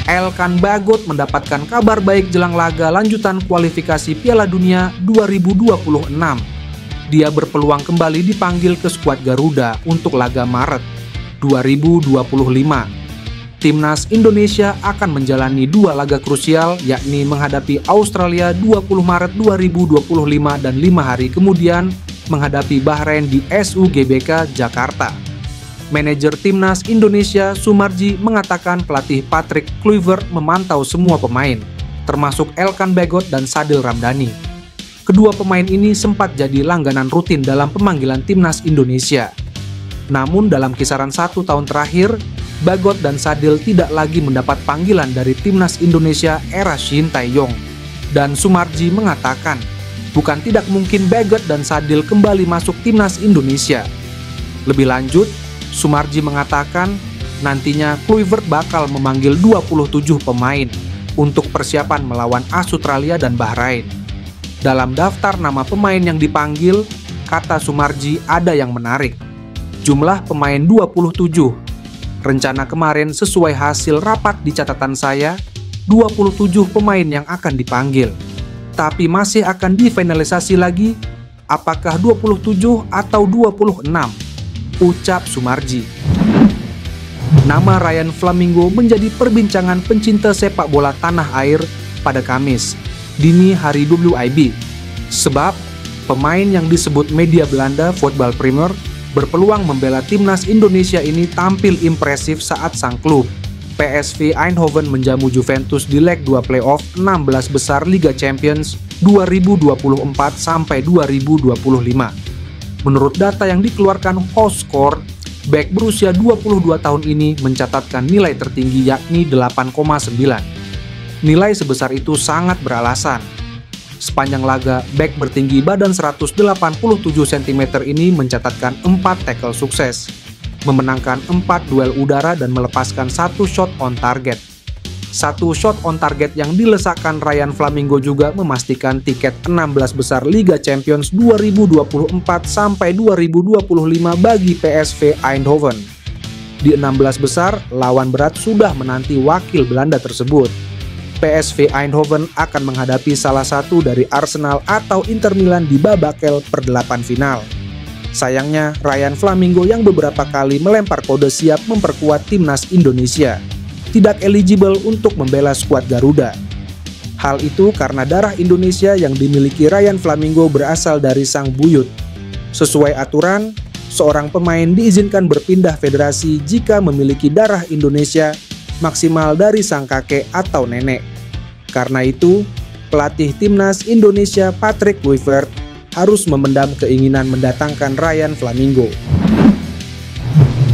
Elkan Bagot mendapatkan kabar baik jelang laga lanjutan kualifikasi Piala Dunia 2026. Dia berpeluang kembali dipanggil ke skuad Garuda untuk laga Maret 2025. Timnas Indonesia akan menjalani 2 laga krusial, yakni menghadapi Australia 20 Maret 2025 dan 5 hari kemudian menghadapi Bahrain di SUGBK Jakarta. Manajer Timnas Indonesia Sumarji mengatakan pelatih Patrick Kluivert memantau semua pemain, termasuk Elkan Bagot dan Sadil Ramdhani. Kedua pemain ini sempat jadi langganan rutin dalam pemanggilan Timnas Indonesia. Namun dalam kisaran 1 tahun terakhir, Bagot dan Sadil tidak lagi mendapat panggilan dari Timnas Indonesia era Shin Tae-yong. Dan Sumarji mengatakan, bukan tidak mungkin Bagot dan Sadil kembali masuk Timnas Indonesia. Lebih lanjut, Sumarji mengatakan nantinya Kluivert bakal memanggil 27 pemain untuk persiapan melawan Australia dan Bahrain. Dalam daftar nama pemain yang dipanggil, kata Sumarji ada yang menarik. Jumlah pemain 27. Rencana kemarin sesuai hasil rapat di catatan saya, 27 pemain yang akan dipanggil. Tapi masih akan difinalisasi lagi, apakah 27 atau 26? Ucap Sumarji. Nama Ryan Flamingo menjadi perbincangan pencinta sepak bola tanah air pada Kamis, dini hari WIB. Sebab, pemain yang disebut media Belanda Voetbal Premier berpeluang membela Timnas Indonesia ini tampil impresif saat sang klub PSV Eindhoven menjamu Juventus di leg 2 playoff 16 besar Liga Champions 2024-2025. Menurut data yang dikeluarkan HostScore, bek berusia 22 tahun ini mencatatkan nilai tertinggi yakni 8,9. Nilai sebesar itu sangat beralasan. Sepanjang laga, bek bertinggi badan 187 cm ini mencatatkan 4 tackle sukses, memenangkan 4 duel udara dan melepaskan 1 shot on target. 1 shot on target yang dilesakkan Ryan Flamingo juga memastikan tiket 16 besar Liga Champions 2024-2025 bagi PSV Eindhoven. Di 16 besar, lawan berat sudah menanti wakil Belanda tersebut. PSV Eindhoven akan menghadapi salah satu dari Arsenal atau Inter Milan di babak per-8 final. Sayangnya, Ryan Flamingo yang beberapa kali melempar kode siap memperkuat Timnas Indonesia tidak eligible untuk membela skuad Garuda. Hal itu karena darah Indonesia yang dimiliki Ryan Flamingo berasal dari sang buyut. Sesuai aturan, seorang pemain diizinkan berpindah federasi jika memiliki darah Indonesia maksimal dari sang kakek atau nenek. Karena itu, pelatih Timnas Indonesia Patrick Kluivert harus memendam keinginan mendatangkan Ryan Flamingo.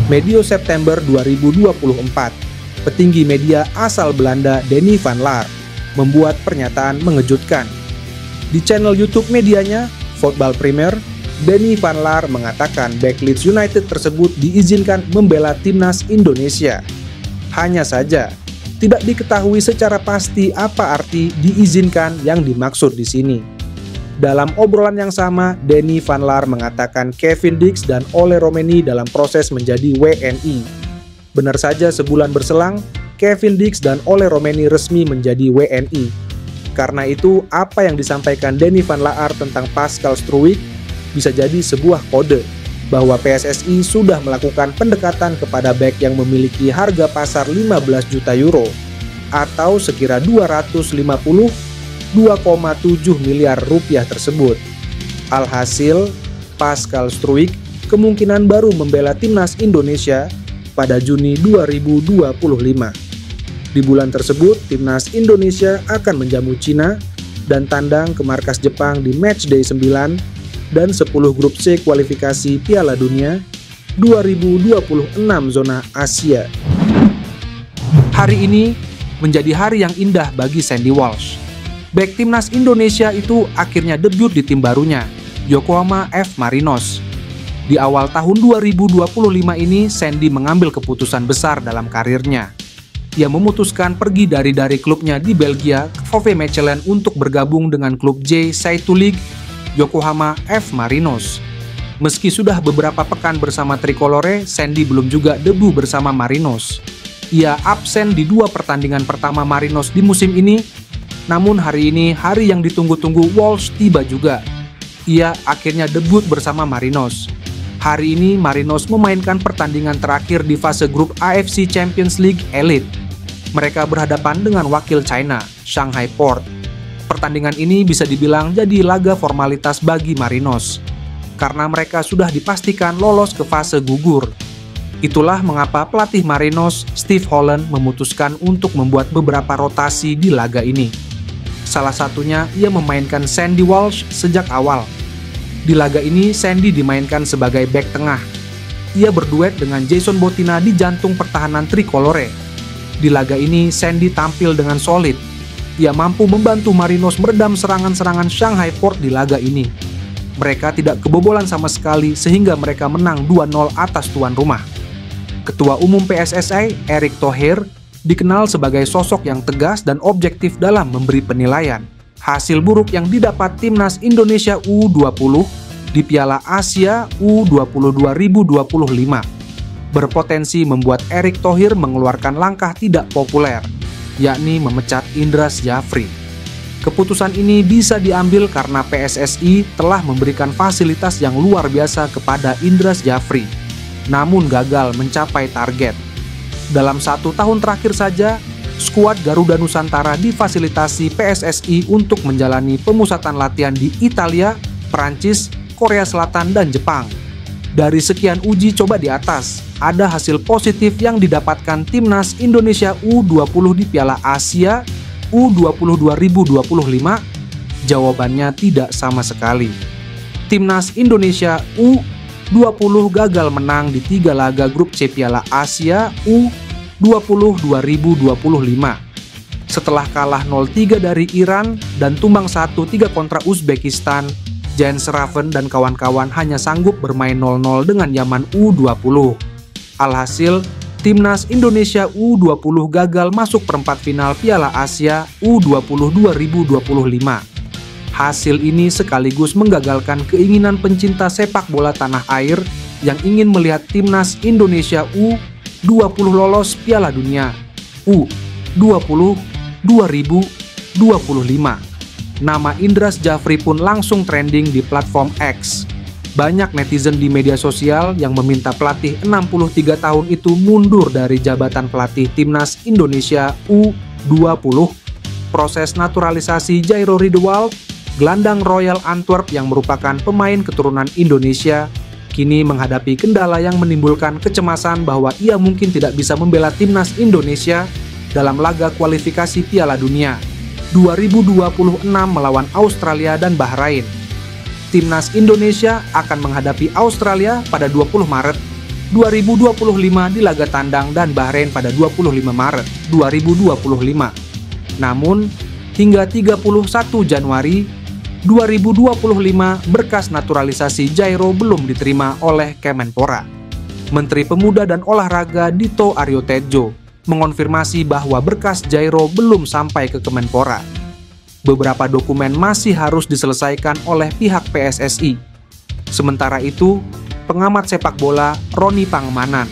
Medio September 2024, petinggi media asal Belanda Denny van Laar membuat pernyataan mengejutkan. Di channel YouTube medianya, Voetbal Premier, Denny van Laar mengatakan bek Leeds United tersebut diizinkan membela Timnas Indonesia. Hanya saja, tidak diketahui secara pasti apa arti diizinkan yang dimaksud di sini. Dalam obrolan yang sama, Denny van Laar mengatakan Kevin Dix dan Ole Romeni dalam proses menjadi WNI. Benar saja sebulan berselang, Kevin Dix dan Ole Romeni resmi menjadi WNI. Karena itu, apa yang disampaikan Denny van Laar tentang Pascal Struijk bisa jadi sebuah kode bahwa PSSI sudah melakukan pendekatan kepada bek yang memiliki harga pasar 15 juta euro atau sekira 250 2,7 miliar rupiah tersebut. Alhasil, Pascal Struijk kemungkinan baru membela Timnas Indonesia pada Juni 2025. Di bulan tersebut, Timnas Indonesia akan menjamu Cina dan tandang ke markas Jepang di Matchday 9 dan 10 grup C kualifikasi Piala Dunia 2026 zona Asia. Hari ini menjadi hari yang indah bagi Sandy Walsh. Bek Timnas Indonesia itu akhirnya debut di tim barunya, Yokohama F. Marinos. Di awal tahun 2025 ini, Sandy mengambil keputusan besar dalam karirnya. Ia memutuskan pergi dari klubnya di Belgia ke VV Mechelen untuk bergabung dengan klub J Seitu League, Yokohama F. Marinos. Meski sudah beberapa pekan bersama Tricolore, Sandy belum juga debu bersama Marinos. Ia absen di 2 pertandingan pertama Marinos di musim ini, namun hari ini hari yang ditunggu-tunggu Walsh tiba juga. Ia akhirnya debut bersama Marinos. Hari ini Marinos memainkan pertandingan terakhir di fase grup AFC Champions League Elite. Mereka berhadapan dengan wakil China, Shanghai Port. Pertandingan ini bisa dibilang jadi laga formalitas bagi Marinos, karena mereka sudah dipastikan lolos ke fase gugur. Itulah mengapa pelatih Marinos, Steve Holland, memutuskan untuk membuat beberapa rotasi di laga ini. Salah satunya, ia memainkan Sandy Walsh sejak awal. Di laga ini, Sandy dimainkan sebagai bek tengah. Ia berduet dengan Jason Bottina di jantung pertahanan tricolore. Di laga ini, Sandy tampil dengan solid. Ia mampu membantu Marinos meredam serangan-serangan Shanghai Port di laga ini. Mereka tidak kebobolan sama sekali sehingga mereka menang 2-0 atas tuan rumah. Ketua Umum PSSI, Erick Thohir, dikenal sebagai sosok yang tegas dan objektif dalam memberi penilaian. Hasil buruk yang didapat Timnas Indonesia U20 di Piala Asia U20 2025 berpotensi membuat Erick Thohir mengeluarkan langkah tidak populer, yakni memecat Indra Syafri. Keputusan ini bisa diambil karena PSSI telah memberikan fasilitas yang luar biasa kepada Indra Syafri, namun gagal mencapai target. Dalam 1 tahun terakhir saja, skuad Garuda Nusantara difasilitasi PSSI untuk menjalani pemusatan latihan di Italia, Perancis, Korea Selatan, dan Jepang. Dari sekian uji coba di atas, ada hasil positif yang didapatkan Timnas Indonesia U20 di Piala Asia U20 2025? Jawabannya tidak sama sekali. Timnas Indonesia U20 gagal menang di 3 laga grup C Piala Asia U20 2025. Setelah kalah 0-3 dari Iran dan tumbang 1-3 kontra Uzbekistan, Jens Schraven dan kawan-kawan hanya sanggup bermain 0-0 dengan Yaman U20. Alhasil, Timnas Indonesia U20 gagal masuk perempat final Piala Asia U20 2025. Hasil ini sekaligus menggagalkan keinginan pencinta sepak bola tanah air yang ingin melihat Timnas Indonesia U20 lolos Piala Dunia U20 2025. Nama Indra Syafri pun langsung trending di platform X. Banyak netizen di media sosial yang meminta pelatih 63 tahun itu mundur dari jabatan pelatih Timnas Indonesia U20. Proses naturalisasi Jairo Ridewald, gelandang Royal Antwerp yang merupakan pemain keturunan Indonesia, kini menghadapi kendala yang menimbulkan kecemasan bahwa ia mungkin tidak bisa membela Timnas Indonesia dalam laga kualifikasi Piala Dunia 2026 melawan Australia dan Bahrain. Timnas Indonesia akan menghadapi Australia pada 20 Maret 2025 di laga tandang dan Bahrain pada 25 Maret 2025. Namun, hingga 31 Januari 2025 berkas naturalisasi Jairo belum diterima oleh Kemenpora. Menteri Pemuda dan Olahraga Dito Aryo Tejo mengonfirmasi bahwa berkas Jairo belum sampai ke Kemenpora. Beberapa dokumen masih harus diselesaikan oleh pihak PSSI. Sementara itu, pengamat sepak bola Roni Pangemanan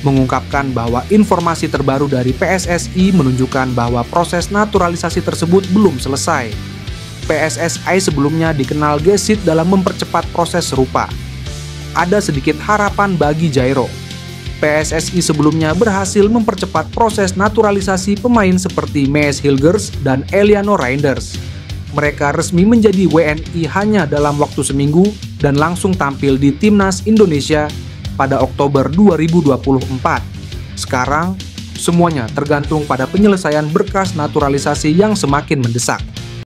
mengungkapkan bahwa informasi terbaru dari PSSI menunjukkan bahwa proses naturalisasi tersebut belum selesai. PSSI sebelumnya dikenal gesit dalam mempercepat proses serupa. Ada sedikit harapan bagi Jairo. PSSI sebelumnya berhasil mempercepat proses naturalisasi pemain seperti Mees Hilgers dan Eliano Reinders. Mereka resmi menjadi WNI hanya dalam waktu seminggu dan langsung tampil di Timnas Indonesia pada Oktober 2024. Sekarang, semuanya tergantung pada penyelesaian berkas naturalisasi yang semakin mendesak.